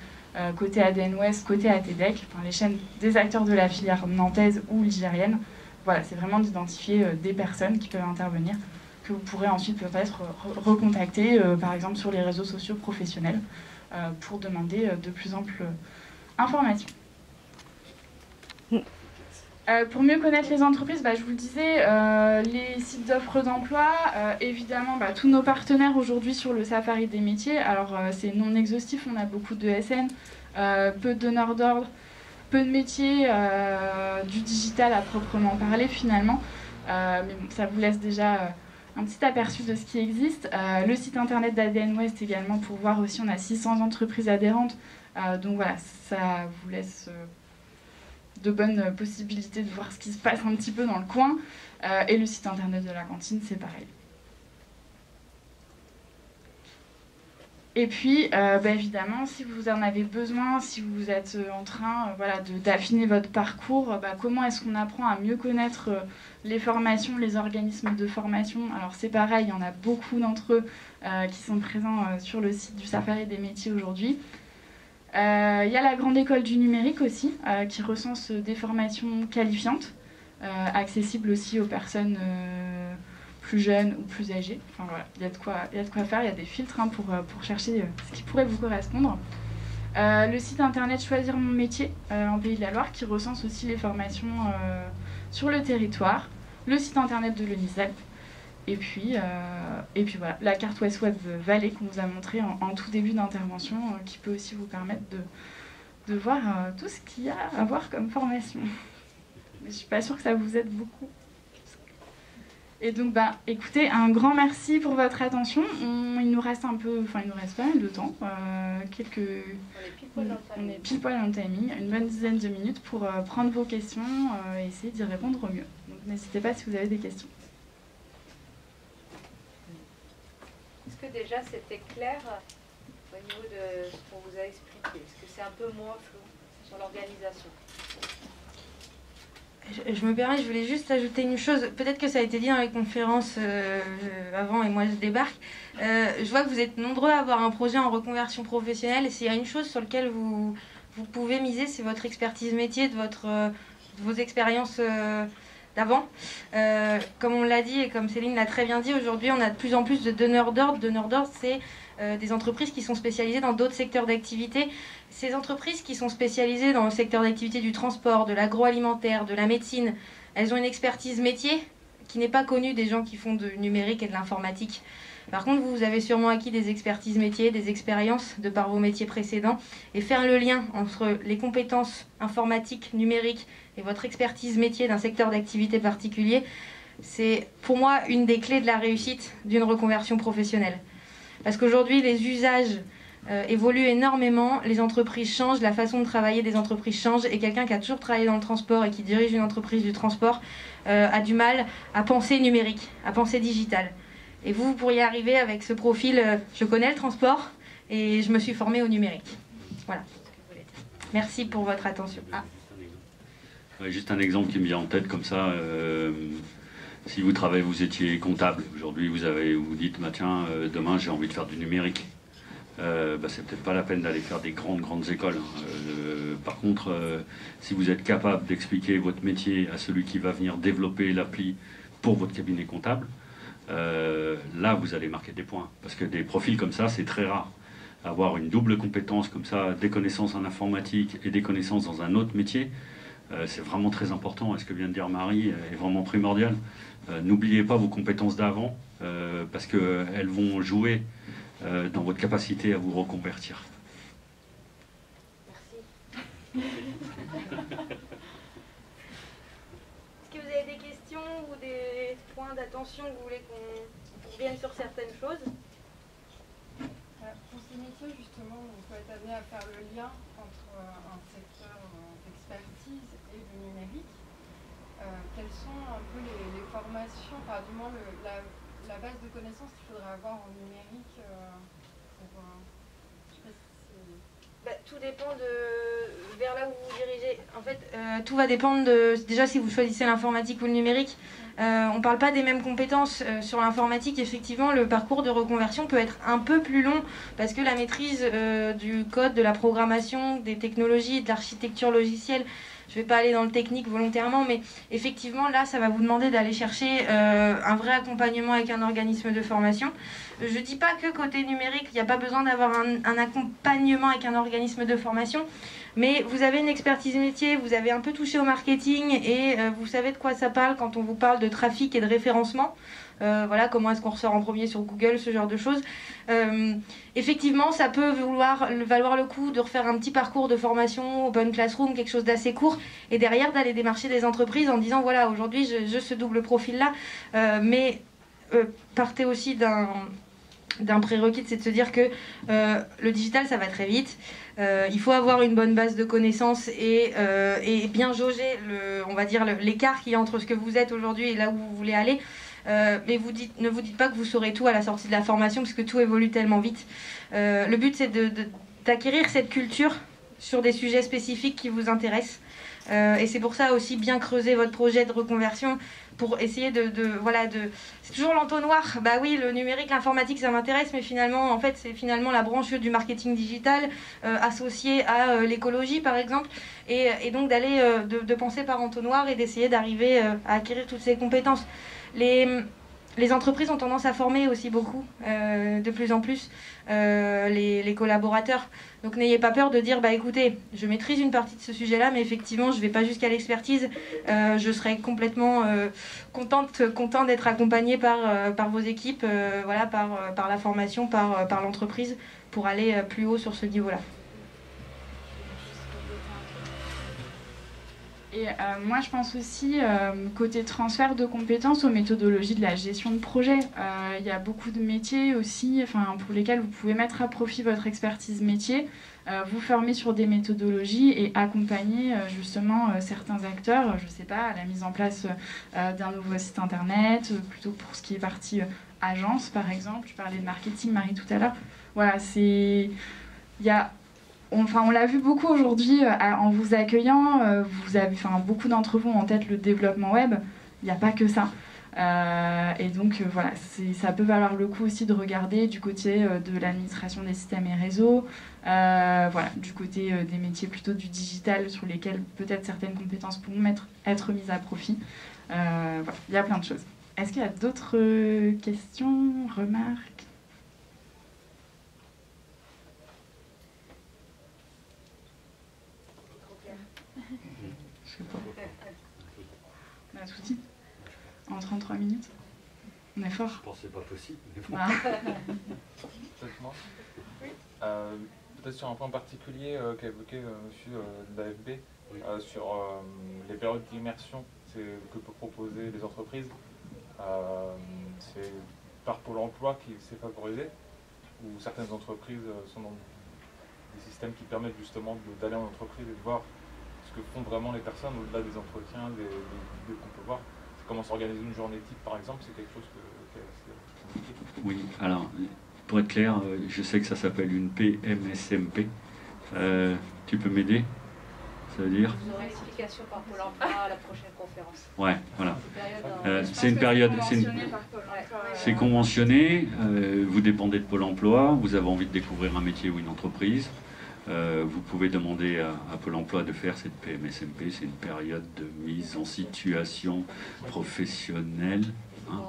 Speaker 1: côté ADN Ouest, côté ATDEC, enfin, les chaînes des acteurs de la filière nantaise ou ligérienne. Voilà, c'est vraiment d'identifier des personnes qui peuvent intervenir, que vous pourrez ensuite peut-être recontacter, par exemple sur les réseaux sociaux professionnels, pour demander de plus amples informations. Pour mieux connaître les entreprises, je vous le disais, les sites d'offres d'emploi, évidemment, tous nos partenaires aujourd'hui sur le Safari des métiers, alors c'est non exhaustif, on a beaucoup de SN, peu de donneurs d'ordre, peu de métiers, du digital à proprement parler finalement, mais bon, ça vous laisse déjà un petit aperçu de ce qui existe. Le site internet d'ADN Ouest également, pour voir aussi, on a 600 entreprises adhérentes, donc voilà, ça vous laisse de bonnes possibilités de voir ce qui se passe un petit peu dans le coin. Et le site internet de la cantine, c'est pareil. Et puis, évidemment, si vous en avez besoin, si vous êtes en train d'affiner votre parcours, comment est-ce qu'on apprend à mieux connaître les formations, les organismes de formation? Alors c'est pareil, il y en a beaucoup d'entre eux qui sont présents sur le site du Safari des métiers aujourd'hui. Il y a la Grande École du Numérique aussi, qui recense des formations qualifiantes, accessibles aussi aux personnes plus jeunes ou plus âgées. Enfin voilà, il y a de quoi faire, il y a des filtres pour chercher ce qui pourrait vous correspondre. Le site internet Choisir mon métier en Pays de la Loire, qui recense aussi les formations sur le territoire. Le site internet de l'UNICEF. Et puis voilà, la carte West Web Vallée qu'on vous a montrée en tout début d'intervention, qui peut aussi vous permettre de voir tout ce qu'il y a à voir comme formation. Mais je ne suis pas sûre que ça vous aide beaucoup. Et donc, écoutez, un grand merci pour votre attention. Il nous reste il nous reste pas mal de temps. On est pile poil dans le timing, une bonne dizaine de minutes pour prendre vos questions et essayer d'y répondre au mieux. Donc n'hésitez pas si vous avez des questions.
Speaker 3: Est-ce que déjà c'était clair au niveau de ce qu'on vous a expliqué? Est-ce que c'est un peu moins flou sur l'organisation?
Speaker 5: Je me permets, je voulais juste ajouter une chose. Peut-être que ça a été dit dans les conférences avant et moi je débarque. Je vois que vous êtes nombreux à avoir un projet en reconversion professionnelle. Et s'il y a une chose sur laquelle vous pouvez miser, c'est votre expertise métier, de vos expériences d'avant. Comme on l'a dit et comme Céline l'a très bien dit, aujourd'hui on a de plus en plus de donneurs d'ordre. Donneurs d'ordre, c'est des entreprises qui sont spécialisées dans d'autres secteurs d'activité. Ces entreprises qui sont spécialisées dans le secteur d'activité du transport, de l'agroalimentaire, de la médecine, elles ont une expertise métier qui n'est pas connue des gens qui font du numérique et de l'informatique. Par contre, vous avez sûrement acquis des expertises métiers, des expériences de par vos métiers précédents. Et faire le lien entre les compétences informatiques, numériques et votre expertise métier d'un secteur d'activité particulier, c'est pour moi une des clés de la réussite d'une reconversion professionnelle. Parce qu'aujourd'hui, les usages évoluent énormément, les entreprises changent, la façon de travailler des entreprises change, et quelqu'un qui a toujours travaillé dans le transport et qui dirige une entreprise du transport a du mal à penser numérique, à penser digital. Et vous pourriez arriver avec ce profil, je connais le transport et je me suis formée au numérique. Voilà. Merci pour votre attention.
Speaker 2: Ouais, juste un exemple qui me vient en tête comme ça. Si vous travaillez, vous étiez comptable. Aujourd'hui, vous dites, tiens, demain j'ai envie de faire du numérique. C'est peut-être pas la peine d'aller faire des grandes écoles. Par contre, si vous êtes capable d'expliquer votre métier à celui qui va venir développer l'appli pour votre cabinet comptable, là vous allez marquer des points. Parce que des profils comme ça, c'est très rare. Avoir une double compétence comme ça, des connaissances en informatique et des connaissances dans un autre métier, c'est vraiment très important. Et ce que vient de dire Marie est vraiment primordial. N'oubliez pas vos compétences d'avant, parce qu'elles vont jouer dans votre capacité à vous reconvertir.
Speaker 5: Merci. Est-ce que vous avez des questions ou des points d'attention que vous voulez qu'on revienne sur certaines choses?
Speaker 7: Pour ces métiers, justement, on peut être amené à faire le lien entre un secteur d'expertise et du numérique. Quelles sont un peu les formations, enfin du moins la base de connaissances qu'il faudrait avoir en numérique pour... je sais pas si
Speaker 5: tout dépend vers là où vous vous dirigez. En fait, tout va dépendre de... Déjà, si vous choisissez l'informatique ou le numérique, on ne parle pas des mêmes compétences. Sur l'informatique, effectivement, le parcours de reconversion peut être un peu plus long parce que la maîtrise du code, de la programmation, des technologies, de l'architecture logicielle, je ne vais pas aller dans le technique volontairement, mais effectivement, là, ça va vous demander d'aller chercher un vrai accompagnement avec un organisme de formation. Je ne dis pas que côté numérique, il n'y a pas besoin d'avoir un accompagnement avec un organisme de formation, mais vous avez une expertise métier, vous avez un peu touché au marketing et vous savez de quoi ça parle quand on vous parle de trafic et de référencement. Voilà, comment est-ce qu'on ressort en premier sur Google, ce genre de choses. Effectivement, ça peut valoir le coup de refaire un petit parcours de formation, Open Classroom, quelque chose d'assez court, et derrière d'aller démarcher des entreprises en disant voilà, aujourd'hui je ce double profil-là, mais partez aussi d'un prérequis, c'est de se dire que le digital, ça va très vite. Il faut avoir une bonne base de connaissances et bien jauger, on va dire, l'écart qu'il y a entre ce que vous êtes aujourd'hui et là où vous voulez aller. Mais ne vous dites pas que vous saurez tout à la sortie de la formation parce que tout évolue tellement vite. Le but, c'est d'acquérir cette culture sur des sujets spécifiques qui vous intéressent. Et c'est pour ça aussi bien creuser votre projet de reconversion pour essayer c'est toujours l'entonnoir. Bah oui, le numérique, l'informatique, ça m'intéresse, mais finalement, en fait, c'est finalement la branche du marketing digital associée à l'écologie, par exemple. Et donc d'aller de penser par entonnoir et d'essayer d'arriver à acquérir toutes ces compétences. Les entreprises ont tendance à former aussi beaucoup, de plus en plus, les collaborateurs. Donc n'ayez pas peur de dire, bah écoutez, je maîtrise une partie de ce sujet-là, mais effectivement, je ne vais pas jusqu'à l'expertise. Je serai complètement content d'être accompagné par vos équipes, voilà, par la formation, par l'entreprise, pour aller plus haut sur ce niveau-là.
Speaker 1: Et moi, je pense aussi, côté transfert de compétences, aux méthodologies de la gestion de projet. Il y a beaucoup de métiers aussi pour lesquels vous pouvez mettre à profit votre expertise métier, vous former sur des méthodologies et accompagner justement certains acteurs, je ne sais pas, à la mise en place d'un nouveau site internet, plutôt pour ce qui est partie agence, par exemple. Tu parlais de marketing, Marie, tout à l'heure. Voilà, on l'a vu beaucoup aujourd'hui en vous accueillant. Vous avez, beaucoup d'entre vous ont en tête le développement web. Il n'y a pas que ça. Et donc voilà, ça peut valoir le coup aussi de regarder du côté de l'administration des systèmes et réseaux, du côté des métiers plutôt du digital sur lesquels peut-être certaines compétences pourront être mises à profit. Il y a plein de choses. Est-ce qu'il y a d'autres questions, remarques ? Je sais pas. On a un souci en 33 minutes. On est fort.
Speaker 2: Je pensais pas possible.
Speaker 8: Peut-être moi. Oui. Peut-être sur un point particulier qu'a évoqué monsieur de l'AFB, sur les périodes d'immersion que peuvent proposer les entreprises. C'est par Pôle emploi qui s'est favorisé, où certaines entreprises sont dans des systèmes qui permettent justement d'aller en entreprise et de voir ce que font vraiment les personnes au-delà des entretiens, des vidéos qu'on peut voir. Comment s'organiser une journée type, par exemple, c'est quelque chose qui est assez compliqué.
Speaker 2: Oui, alors, pour être clair, je sais que ça s'appelle une PMSMP. Tu peux m'aider? Ça veut dire?
Speaker 3: Vous aurez l'explication par Pôle emploi à la prochaine conférence.
Speaker 2: Ouais, voilà. C'est une période... C'est conventionné, vous dépendez de Pôle emploi, vous avez envie de découvrir un métier ou une entreprise. Vous pouvez demander à Pôle emploi de faire cette PMSMP, c'est une période de mise en situation professionnelle. Hein.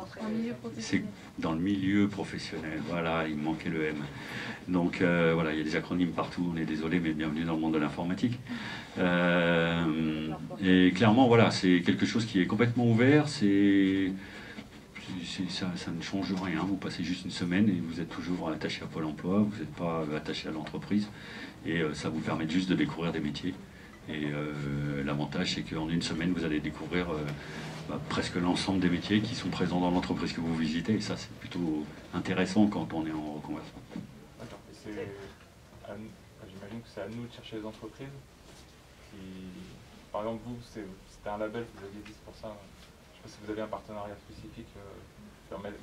Speaker 2: C'est dans le milieu professionnel, voilà, il me manquait le M. Donc voilà, il y a des acronymes partout, on est désolé, mais bienvenue dans le monde de l'informatique. Et clairement, voilà, c'est quelque chose qui est complètement ouvert, ça ne change rien, vous passez juste une semaine et vous êtes toujours attaché à Pôle emploi, vous n'êtes pas attaché à l'entreprise. Et ça vous permet juste de découvrir des métiers. Et l'avantage, c'est qu'en une semaine, vous allez découvrir presque l'ensemble des métiers qui sont présents dans l'entreprise que vous visitez. Et ça, c'est plutôt intéressant quand on est en reconversion.
Speaker 8: D'accord. J'imagine que c'est à nous de chercher les entreprises. Par exemple, vous, c'était un label que vous aviez dit, c'est pour ça. Je ne sais pas si vous avez un partenariat spécifique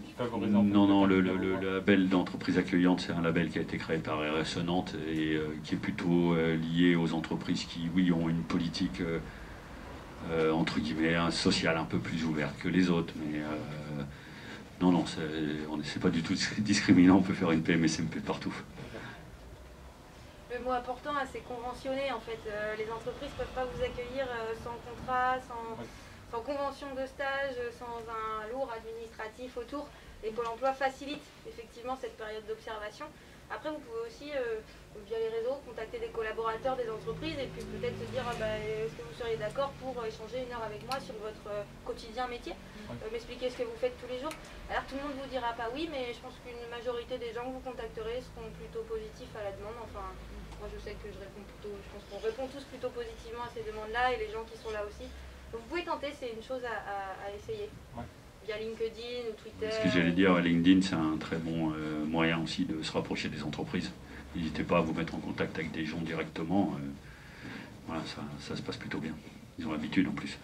Speaker 8: qui favorise...
Speaker 2: Non, le label d'entreprise accueillante, c'est un label qui a été créé par RSE Nantes et qui est plutôt lié aux entreprises qui, oui, ont une politique entre guillemets, social un peu plus ouvert que les autres. Mais non, c'est pas du tout discriminant, on peut faire une PMSMP partout.
Speaker 5: Le mot important, c'est conventionné en fait. Les entreprises ne peuvent pas vous accueillir sans contrat, sans convention de stage, sans un lourd administratif autour. Et Pôle emploi facilite effectivement cette période d'observation. Après, vous pouvez aussi, via les réseaux, contacter des collaborateurs des entreprises et puis peut-être se dire est-ce que vous seriez d'accord pour échanger 1 heure avec moi sur votre quotidien métier, m'expliquer ce que vous faites tous les jours. Alors tout le monde vous dira pas oui, mais je pense qu'une majorité des gens que vous contacterez seront plutôt positifs à la demande. Enfin, moi je sais que je pense qu'on répond tous plutôt positivement à ces demandes-là et les gens qui sont là aussi. Donc vous pouvez tenter, c'est une chose à essayer. Ouais. Via LinkedIn ou Twitter.
Speaker 2: Ce que j'allais dire, LinkedIn, c'est un très bon moyen aussi de se rapprocher des entreprises. N'hésitez pas à vous mettre en contact avec des gens directement. Voilà, ça se passe plutôt bien. Ils ont l'habitude en plus.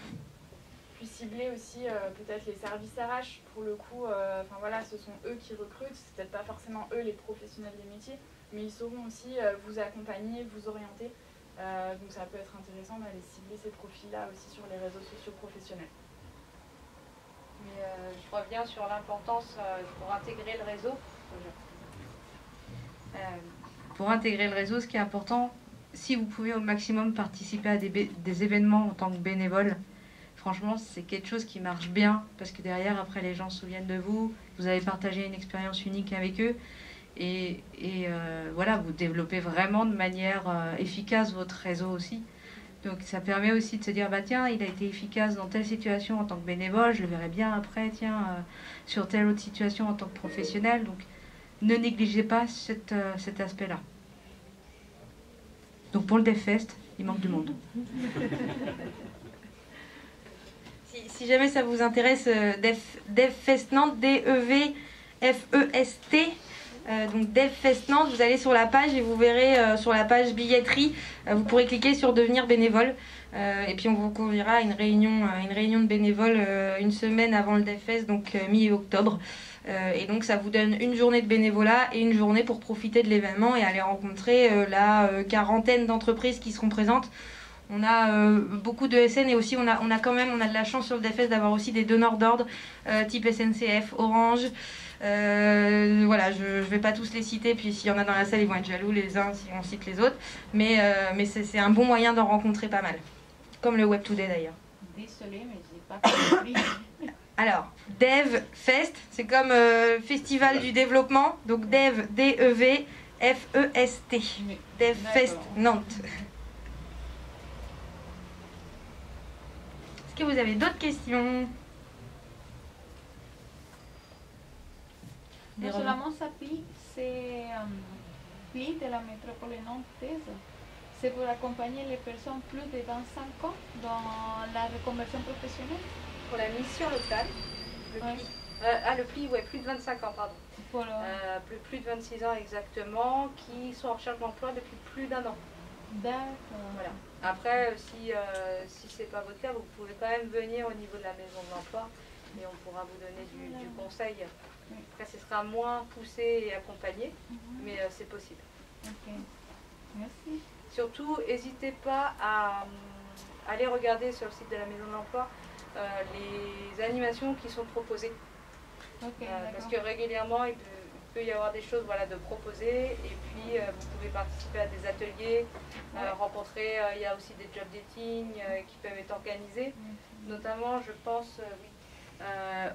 Speaker 1: Puis cibler aussi peut-être les services RH. Pour le coup, enfin voilà, ce sont eux qui recrutent. C'est peut-être pas forcément eux les professionnels des métiers, mais ils sauront aussi vous accompagner, vous orienter. Donc ça peut être intéressant d'aller cibler ces profils-là aussi sur les réseaux sociaux professionnels.
Speaker 3: Mais je reviens sur l'importance pour intégrer le réseau. Pour intégrer le réseau, ce qui est important, si vous pouvez au maximum participer à des événements en tant que bénévole, franchement, c'est quelque chose qui marche bien parce que derrière, après, les gens se souviennent de vous. Vous avez partagé une expérience unique avec eux. Et voilà, vous développez vraiment de manière efficace votre réseau aussi. Donc ça permet aussi de se dire, bah tiens, il a été efficace dans telle situation en tant que bénévole, je le verrai bien après, tiens, sur telle autre situation en tant que professionnel. Donc ne négligez pas cet aspect-là. Donc pour le DevFest, il manque du monde.
Speaker 5: Si jamais ça vous intéresse, DevFest Nantes, D-E-V-F-E-S-T. Donc DevFest Nantes, vous allez sur la page et vous verrez sur la page billetterie, vous pourrez cliquer sur devenir bénévole et puis on vous conviera à une réunion de bénévoles une semaine avant le DevFest, donc mi-octobre. Et donc ça vous donne une journée de bénévolat et une journée pour profiter de l'événement et aller rencontrer la quarantaine d'entreprises qui seront présentes. On a beaucoup de SN et aussi on a de la chance sur le DevFest d'avoir aussi des donneurs d'ordre type SNCF, Orange. Voilà, je ne vais pas tous les citer, puis s'il y en a dans la salle, ils vont être jaloux les uns si on cite les autres. Mais c'est un bon moyen d'en rencontrer pas mal. Comme le Web Today d'ailleurs.
Speaker 4: Désolée, mais je n'ai pas compris.
Speaker 5: Alors, DevFest, c'est comme Festival du développement. Donc Dev, D-E-V-F-E-S-T. DevFest Nantes. Est-ce que vous avez d'autres questions?
Speaker 4: Non seulement SAPI, c'est PLI de la métropole nantaise. C'est pour accompagner les personnes plus de 25 ans dans la reconversion professionnelle.
Speaker 3: Pour la mission locale, le PLI. Le PLI, ouais, plus de 25 ans, pardon. Plus de 26 ans exactement, qui sont en recherche d'emploi depuis plus d'1 an.
Speaker 4: D'accord.
Speaker 3: Voilà. Après, si ce n'est pas votre cas, vous pouvez quand même venir au niveau de la maison de l'emploi et on pourra vous donner du conseil. Après, ce sera moins poussé et accompagné, mais c'est possible.
Speaker 4: Ok, merci.
Speaker 3: Surtout, n'hésitez pas à aller regarder sur le site de la Maison de l'Emploi les animations qui sont proposées. Parce que régulièrement, il peut y avoir des choses de proposer, et puis vous pouvez participer à des ateliers, rencontrer, il y a aussi des job dating qui peuvent être organisés. Notamment, je pense...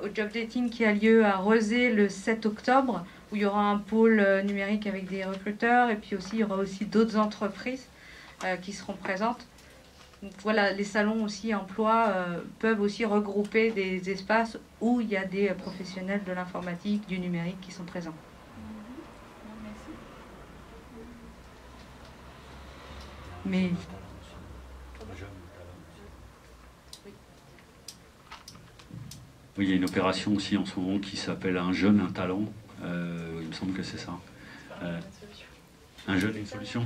Speaker 3: au job dating qui a lieu à Rezé le 7 octobre, où il y aura un pôle numérique avec des recruteurs, et puis aussi il y aura aussi d'autres entreprises qui seront présentes. Donc voilà, les salons aussi emploi peuvent aussi regrouper des espaces où il y a des professionnels de l'informatique, du numérique qui sont présents.
Speaker 4: Merci.
Speaker 3: Mais...
Speaker 2: Oui, il y a une opération aussi en ce moment qui s'appelle Un jeune, un talent. Il me semble que c'est ça. Un jeune, une solution.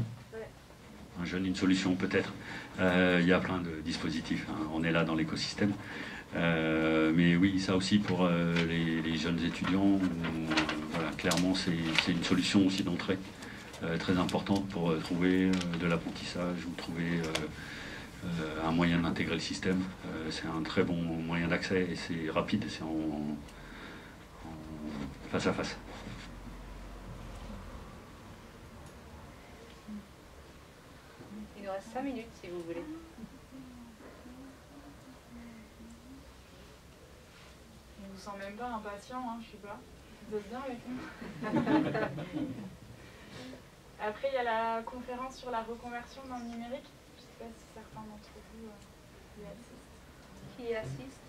Speaker 2: Un jeune, une solution peut-être. Il y a plein de dispositifs. Hein. On est là dans l'écosystème. Mais oui, ça aussi pour les jeunes étudiants. Voilà, clairement, c'est une solution aussi d'entrée très importante pour trouver de l'apprentissage ou trouver un moyen d'intégrer le système. C'est un très bon moyen d'accès et c'est rapide, c'est en face à face.
Speaker 3: Il nous reste 5 minutes si vous voulez.
Speaker 1: Je ne vous sens même pas impatient, hein, je sais pas. Vous êtes bien avec nous. Après, il y a la conférence sur la reconversion dans le numérique. Je ne sais pas si certains d'entre vous y assistent.
Speaker 3: Qui assiste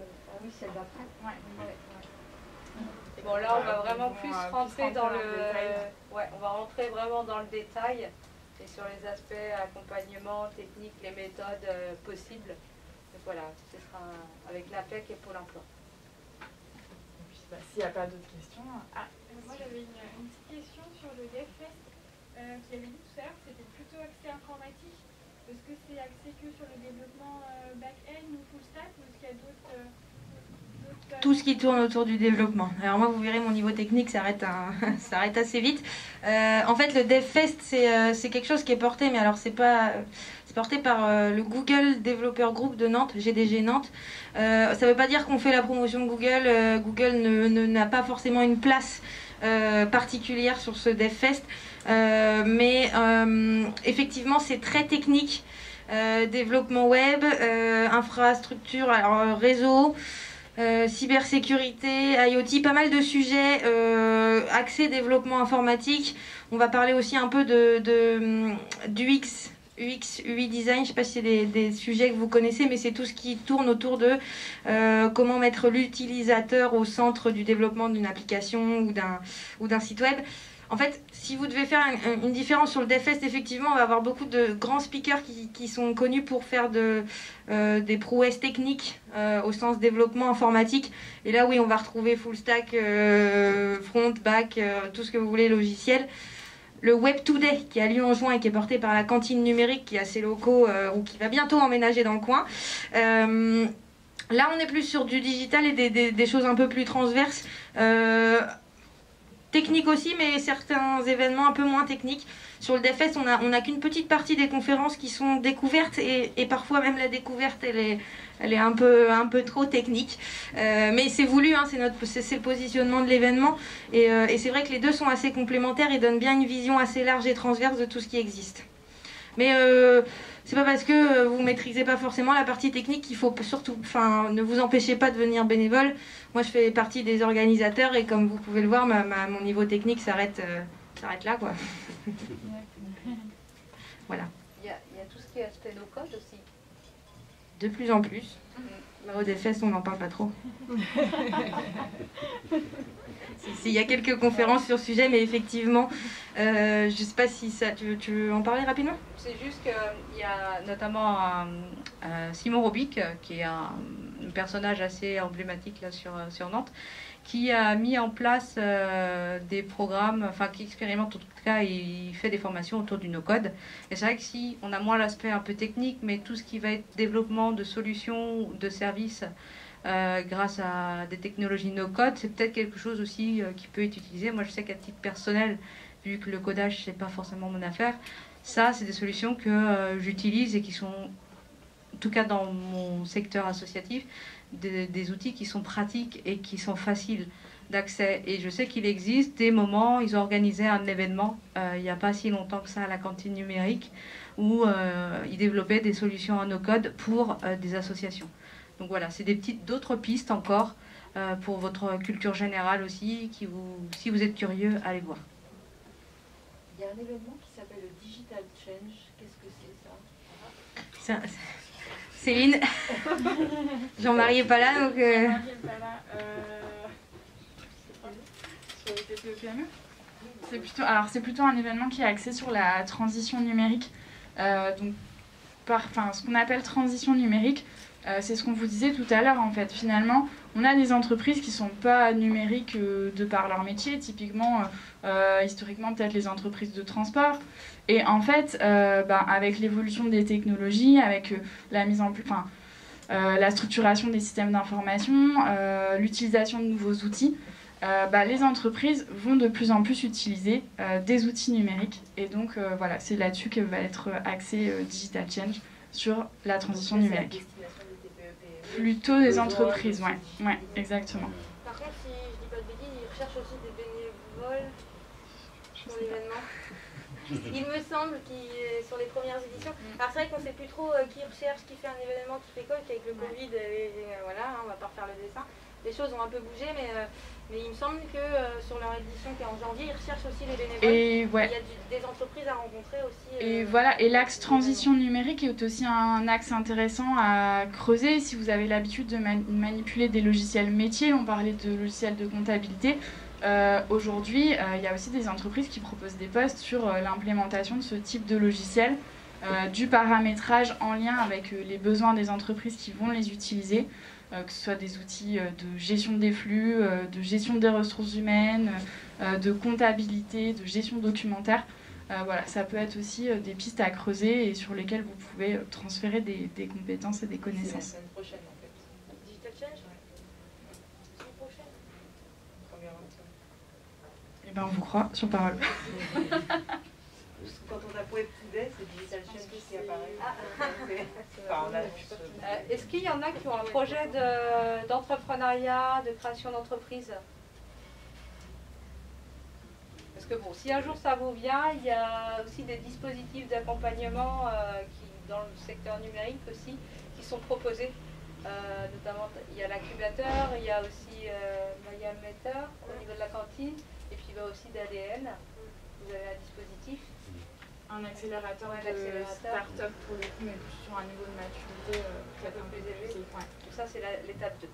Speaker 3: Ah oui, celle d'après.
Speaker 1: Ouais.
Speaker 3: Bon, là, on va vraiment
Speaker 1: Ils
Speaker 3: plus
Speaker 1: vont,
Speaker 3: rentrer dans le...
Speaker 1: détail.
Speaker 3: Ouais, on va rentrer vraiment dans le détail et sur les aspects accompagnement, technique, les méthodes possibles. Donc voilà, ce sera avec l'APEC et Pôle emploi.
Speaker 1: Et puis, s'il n'y a pas d'autres questions... Ah,
Speaker 4: Moi j'avais une petite question sur le DevFest qui avait dit tout à l'heure que c'était plutôt axé informatique. Est-ce que c'est axé que sur le développement back-end ou full stack ou est-ce qu'il y a d'autres...
Speaker 5: Tout ce qui tourne autour du développement. Alors moi, vous verrez, mon niveau technique s'arrête assez vite. En fait, le DevFest, c'est quelque chose qui est porté, mais alors c'est porté par le Google Developer Group de Nantes, GDG Nantes. Ça ne veut pas dire qu'on fait la promotion de Google. Google n'a pas forcément une place particulière sur ce DevFest. Mais effectivement, c'est très technique. Développement web, infrastructure, alors réseau... cybersécurité, IoT, pas mal de sujets axés développement informatique. On va parler aussi un peu du UX, UI design. Je ne sais pas si c'est des sujets que vous connaissez, mais c'est tout ce qui tourne autour de comment mettre l'utilisateur au centre du développement d'une application ou d'un site web. En fait, si vous devez faire une différence sur le DevFest, effectivement, on va avoir beaucoup de grands speakers qui sont connus pour faire des prouesses techniques au sens développement informatique. Et là, oui, on va retrouver full stack, front, back, tout ce que vous voulez, logiciel. Le Web Today, qui a lieu en juin et qui est porté par la cantine numérique, qui a ses locaux ou qui va bientôt emménager dans le coin. Là, on est plus sur du digital et des choses un peu plus transverses. Technique aussi, mais certains événements un peu moins techniques. Sur le DevFest, on a qu'une petite partie des conférences qui sont découvertes et parfois même la découverte, elle est un peu trop technique. Mais c'est voulu, hein, c'est le positionnement de l'événement. Et c'est vrai que les deux sont assez complémentaires et donnent bien une vision assez large et transverse de tout ce qui existe. Mais c'est pas parce que vous maîtrisez pas forcément la partie technique qu'il faut surtout, ne vous empêchez pas de venir bénévole. Moi, je fais partie des organisateurs et comme vous pouvez le voir, mon niveau technique s'arrête là, quoi. Voilà.
Speaker 3: Il y a tout ce qui est aspect no-code aussi.
Speaker 5: De plus en plus. Au DevFest, on n'en parle pas trop. Il y a quelques conférences sur le sujet, mais effectivement, je ne sais pas si ça... Tu veux en parler rapidement ?
Speaker 3: C'est juste qu'il y a notamment Simon Robic, qui est un personnage assez emblématique là, sur Nantes, qui a mis en place des programmes, qui expérimente en tout cas, il fait des formations autour du no-code. Et c'est vrai que si on a moins l'aspect un peu technique, mais tout ce qui va être développement de solutions, de services, grâce à des technologies no-code, c'est peut-être quelque chose aussi qui peut être utilisé. Moi, je sais qu'à titre personnel, vu que le codage, c'est pas forcément mon affaire, ça, c'est des solutions que j'utilise et qui sont, en tout cas dans mon secteur associatif, des outils qui sont pratiques et qui sont faciles d'accès. Et je sais qu'il existe des moments, ils ont organisé un événement il n'y a pas si longtemps que ça à la cantine numérique, où ils développaient des solutions en no-code pour des associations. Donc voilà, c'est d'autres pistes encore pour votre culture générale aussi, si vous êtes curieux, allez voir.
Speaker 9: Il y a un événement qui s'appelle le Digital Change. Qu'est-ce que c'est ça?
Speaker 5: Céline, Jean-Marie est pas là, donc...
Speaker 1: Jean-Marie est pas là. Sur le TPE-PME. C'est plutôt un événement qui est axé sur la transition numérique. Donc, ce qu'on appelle transition numérique, c'est ce qu'on vous disait tout à l'heure en fait. Finalement, on a des entreprises qui ne sont pas numériques de par leur métier, typiquement, historiquement peut-être les entreprises de transport. Et en fait, avec l'évolution des technologies, avec la mise en place, la structuration des systèmes d'information, l'utilisation de nouveaux outils, les entreprises vont de plus en plus utiliser des outils numériques. Et donc voilà, c'est là-dessus que va être axé Digital Change. sur la transition numérique. Plutôt des entreprises, ouais, exactement.
Speaker 5: Par contre, si je dis pas de bêtises, ils recherchent aussi des bénévoles pour l'événement. Il me semble qu'il sur les premières éditions. Alors c'est vrai qu'on ne sait plus trop qui recherche, qui fait un événement, qui fait quoi, qu'avec le Covid, voilà, on va pas refaire le dessin. Les choses ont un peu bougé, mais il me semble que sur leur édition qui est en janvier, ils recherchent aussi les bénévoles.
Speaker 1: Et ouais.
Speaker 5: Il y a des entreprises à rencontrer aussi.
Speaker 1: Et voilà, et l'axe transition numérique est aussi un axe intéressant à creuser si vous avez l'habitude de manipuler des logiciels métiers. On parlait de logiciels de comptabilité. Aujourd'hui, il y a aussi des entreprises qui proposent des postes sur l'implémentation de ce type de logiciel, du paramétrage en lien avec les besoins des entreprises qui vont les utiliser, que ce soit des outils de gestion des flux, de gestion des ressources humaines, de comptabilité, de gestion documentaire. Voilà, ça peut être aussi des pistes à creuser et sur lesquelles vous pouvez transférer des compétences et des connaissances.
Speaker 3: C'est la semaine prochaine en fait.
Speaker 5: Digital Change, semaine prochaine.
Speaker 1: Eh ben, on vous croit sur parole.
Speaker 9: Quand on a Web Today, c'est Digital Change qui apparaît.
Speaker 3: Est-ce qu'il y en a qui ont un projet d'entrepreneuriat, de création d'entreprise? Parce que bon, si un jour ça vous vient, il y a aussi des dispositifs d'accompagnement dans le secteur numérique aussi, qui sont proposés. Notamment, il y a l'incubateur, il y a aussi Maya Meter au niveau de la cantine, et puis aussi d'ADN. Vous avez un dispositif.
Speaker 1: Un accélérateur de start-up pour le coup, mais plus sur un niveau de maturité peut-être un peu plus élevé. Ouais.
Speaker 3: Donc ça, c'est l'étape 2.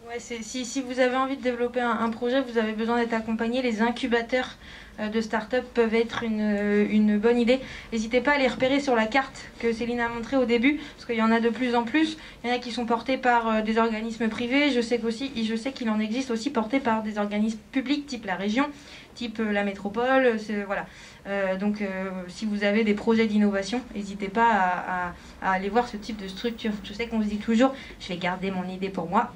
Speaker 5: Ouais, si vous avez envie de développer un projet, vous avez besoin d'être accompagné. Les incubateurs de start-up peuvent être une bonne idée. N'hésitez pas à les repérer sur la carte que Céline a montrée au début, parce qu'il y en a de plus en plus. Il y en a qui sont portés par des organismes privés. Je sais qu'il en existe aussi portés par des organismes publics, type la région, type la métropole. Voilà. Donc si vous avez des projets d'innovation, n'hésitez pas à aller voir ce type de structure. Je sais qu'on se dit toujours, je vais garder mon idée pour moi.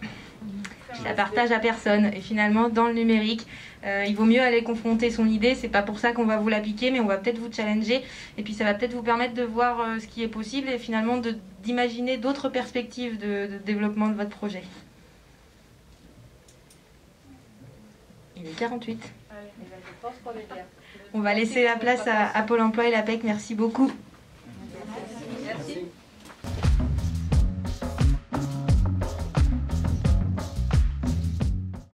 Speaker 5: Je la partage à personne. Et finalement, dans le numérique, il vaut mieux aller confronter son idée. C'est pas pour ça qu'on va vous l'appliquer, mais on va peut-être vous challenger. Et puis ça va peut-être vous permettre de voir ce qui est possible et finalement d'imaginer d'autres perspectives de développement de votre projet. Il est 48.
Speaker 3: Je pense qu'on est bien.
Speaker 5: On va laisser la place à Pôle emploi et l'APEC. Merci beaucoup.